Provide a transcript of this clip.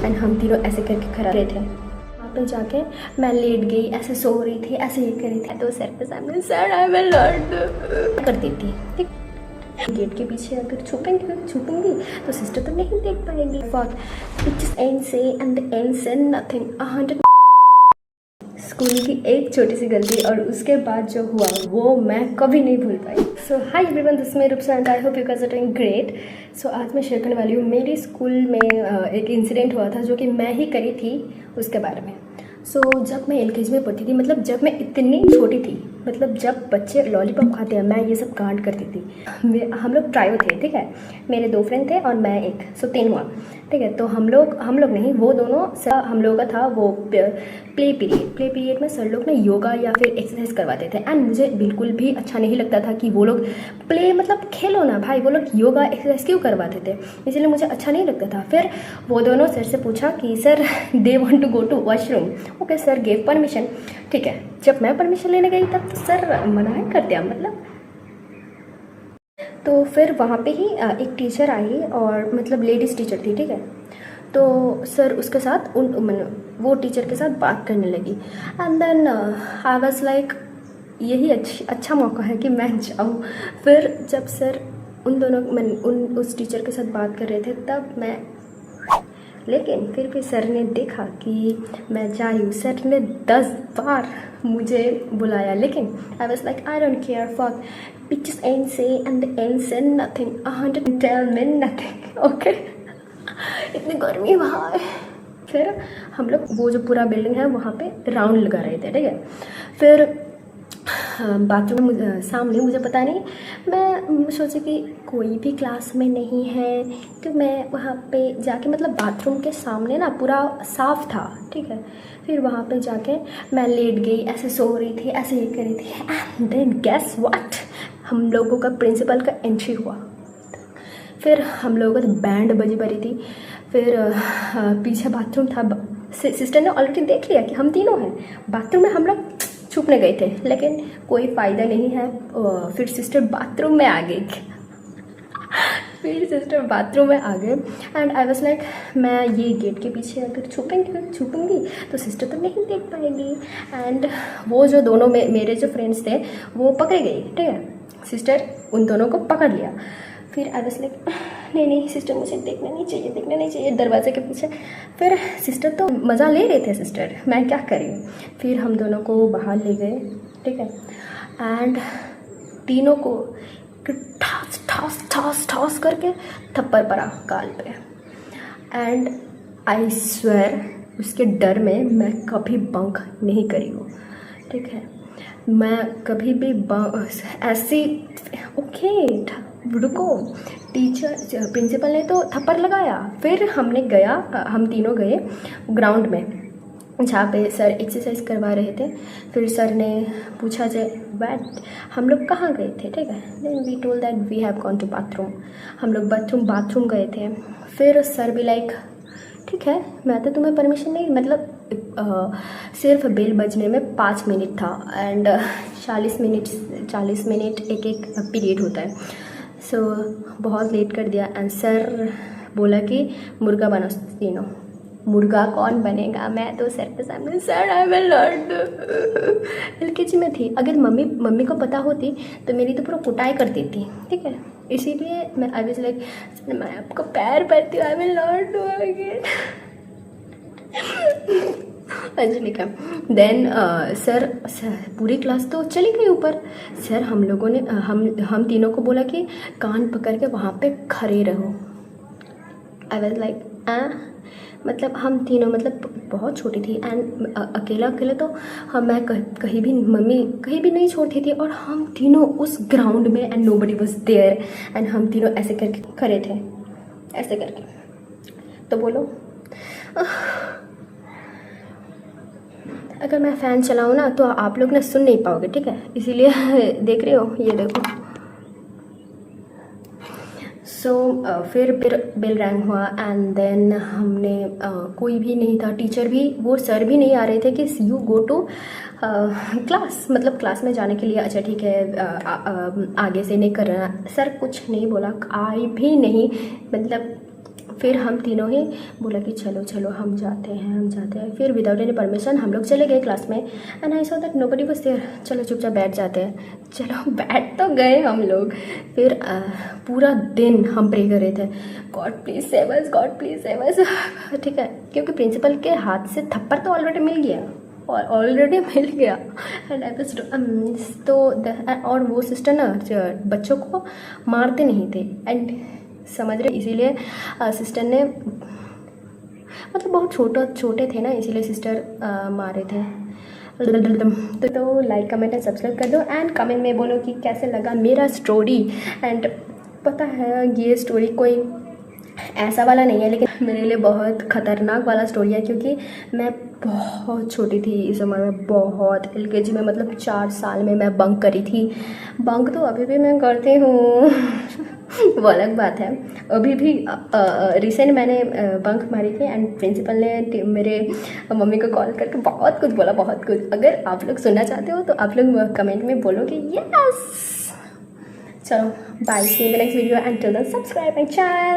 And हम तीनों ऐसे करके खड़ा रहे थे। वहाँ पे जाके मैं लेट गई, ऐसे सो रही थी, ऐसे ही कर रही थी, तो सर के सामने सर आई विल नॉट कर देती। ठीक, गेट के पीछे अगर छुपेंगी तो सिस्टर तो नहीं देख पाएगी। Fuck bitches and say and the end say nothing 100। School की एक छोटी सी गलती और उसके बाद जो हुआ वो मैं कभी नहीं भूल पाई। So hi everyone, this is me Roopsant, I hope you guys are doing great. So आज मैं शेयर करने वाली हूँ मेरी स्कूल में एक इंसिडेंट हुआ था जो कि मैं ही करी थी उसके बारे में। जब मैं एलकेजी में पढ़ती थी, मतलब जब मैं इतनी छोटी थी, मतलब जब बच्चे लॉलीपॉप खाते हैं मैं ये सब कांड करती थी। हम लोग ट्रायो थे, ठीक है, मेरे 2 फ्रेंड थे और मैं एक, 3 हुआ, ठीक है। तो हम लोग नहीं, वो दोनों हम लोगों का था वो प्ले पीरियड में सर लोग ना योगा या फिर एक्सरसाइज करवाते थे। एंड मुझे बिल्कुल भी अच्छा नहीं लगता था कि वो लोग प्ले मतलब खेलो ना भाई, वो लोग योगा एक्सरसाइज क्यों करवाते थे, इसलिए मुझे अच्छा नहीं लगता था। फिर वो दोनों सर से पूछा कि sir they want to go to washroom. Okay, sir gave permission, ठीक है। जब मैं परमिशन लेने गई तब तो सर मना ही कर दिया, मतलब। तो फिर वहाँ पे ही एक टीचर आई और मतलब लेडीज़ टीचर थी, ठीक है। तो सर उसके साथ वो टीचर के साथ बात करने लगी। And then I was like यही अच्छा मौका है कि मैं जाऊँ। फिर जब सर उस टीचर के साथ बात कर रहे थे तब मैं, लेकिन फिर भी सर ने देखा कि मैं जा रही हूँ। सर ने 10 बार मुझे बुलाया, लेकिन I was like I don't care, fuck bitches and say and the end say nothing 100 tell me nothing. Okay, इतनी गर्मी वहाँ है। फिर हम लोग वो जो पूरा बिल्डिंग है वहाँ पे राउंड लगा रहे थे, ठीक है। फिर बाथरूम सामने, मुझे पता नहीं, मैं सोची कि कोई भी क्लास में नहीं है तो मैं वहाँ पे जाके, मतलब बाथरूम के सामने ना पूरा साफ़ था, ठीक है। फिर वहाँ पे जाके मैं लेट गई, ऐसे सो रही थी, ऐसे ही कर रही थी। एंड देन गेस व्हाट, हम लोगों का प्रिंसिपल का एंट्री हुआ। फिर हम लोगों का बैंड बजी पड़ी थी। फिर पीछे बाथरूम था। सिस्टर ने ऑलरेडी देख लिया कि हम तीनों हैं बाथरूम में, हम लोग छुपने गए थे, लेकिन कोई फ़ायदा नहीं है। फिर सिस्टर बाथरूम में आ गई। एंड आई वाज लाइक मैं ये गेट के पीछे अगर छुपूंगी तो सिस्टर तो नहीं देख पाएगी। एंड वो जो दोनों मेरे जो फ्रेंड्स थे वो पकड़े गए, ठीक है। सिस्टर उन दोनों को पकड़ लिया। फिर आई वाज लाइक नहीं सिस्टर, मुझे देखना नहीं चाहिए दरवाजे के पीछे। फिर सिस्टर तो मज़ा ले रहे थे, सिस्टर मैं क्या करी। फिर हम दोनों को बाहर ले गए, ठीक है। एंड तीनों को ठास करके थप्पड़ पड़ा गाल पे। एंड आई स्वेयर उसके डर में मैं कभी बंक नहीं करी हूँ, ठीक है। मैं कभी भी ऐसी, ओके रुको, टीचर प्रिंसिपल ने तो थप्पड़ लगाया। फिर हम तीनों गए ग्राउंड में जहाँ पे सर एक्सरसाइज करवा रहे थे। फिर सर ने पूछा वैट हम लोग कहाँ गए थे, ठीक है। Then we told that we have gone to bathroom. हम लोग बाथरूम गए थे। फिर सर भी लाइक ठीक है, मैं तो तुम्हें परमिशन नहीं, मतलब सिर्फ बेल बजने में 5 मिनट था एंड 40 मिनट एक पीरियड होता है। सो बहुत लेट कर दिया। एंड सर बोला कि मुर्गा बनो तीनों। मुर्गा कौन बनेगा, मैं तो सर के सामने sir I will not. LKG में थी, अगर मम्मी को पता होती तो मेरी तो पूरा कुटाई कर देती, ठीक है। इसीलिए मैं आई वाज लाइक मैं आपको पैर पड़ती हूँ, I will not do again. Anjali का देन सर पूरी क्लास तो चली गई ऊपर। सर हम लोगों ने हम तीनों को बोला कि कान पकड़ के वहाँ पे खड़े रहो। आई वाज लाइक मतलब हम तीनों, मतलब बहुत छोटी थी एंड अकेला तो मैं कहीं भी, मम्मी कहीं भी नहीं छोड़ती थी। और हम तीनों उस ग्राउंड में and nobody was there and हम तीनों ऐसे करके खड़े थे, ऐसे करके। तो बोलो अगर मैं फ़ैन चलाऊँ ना तो आप लोग ना सुन नहीं पाओगे, ठीक है। इसीलिए देख रहे हो, ये देखो। फिर बेल रैंग हुआ एंड देन हमने कोई भी नहीं था, टीचर भी, वो सर भी नहीं आ रहे थे कि यू गो टू क्लास, मतलब क्लास में जाने के लिए। अच्छा ठीक है, आगे से नहीं करना। सर कुछ नहीं बोला, आई भी नहीं, मतलब फिर हम तीनों ही बोला कि चलो चलो हम जाते हैं। फिर विदाउट एनी परमिशन हम लोग चले गए क्लास में and I saw that nobody was there. चलो चुपचाप बैठ जाते हैं। चलो बैठ तो गए हम लोग। फिर पूरा दिन हम प्रे कर रहे थे, God please save us, God please save us. ठीक है, क्योंकि प्रिंसिपल के हाथ से थप्पड़ तो ऑलरेडी मिल गया एंड तो और वो सिस्टर ना बच्चों को मारते नहीं थे एंड समझ रहे, इसीलिए सिस्टर ने मतलब बहुत छोटे थे ना, इसीलिए सिस्टर मारे थे। तो लाइक कमेंट एंड सब्सक्राइब कर दो एंड कमेंट में बोलो कि कैसे लगा मेरा स्टोरी। एंड पता है ये स्टोरी कोई ऐसा वाला नहीं है, लेकिन मेरे लिए बहुत ख़तरनाक वाला स्टोरी है, क्योंकि मैं बहुत छोटी थी इस उम्र में, बहुत LKG में, मतलब 4 साल में मैं बंक करी थी। बंक तो अभी भी मैं करती हूँ वो अलग बात है। अभी भी रिसेंट मैंने बंक मारी थी एंड प्रिंसिपल ने मेरे मम्मी को कॉल करके बहुत कुछ बोला, बहुत कुछ। अगर आप लोग सुनना चाहते हो तो आप लोग कमेंट में बोलो कि यस। चलो bye, see you in the next video, and till then subscribe my channel.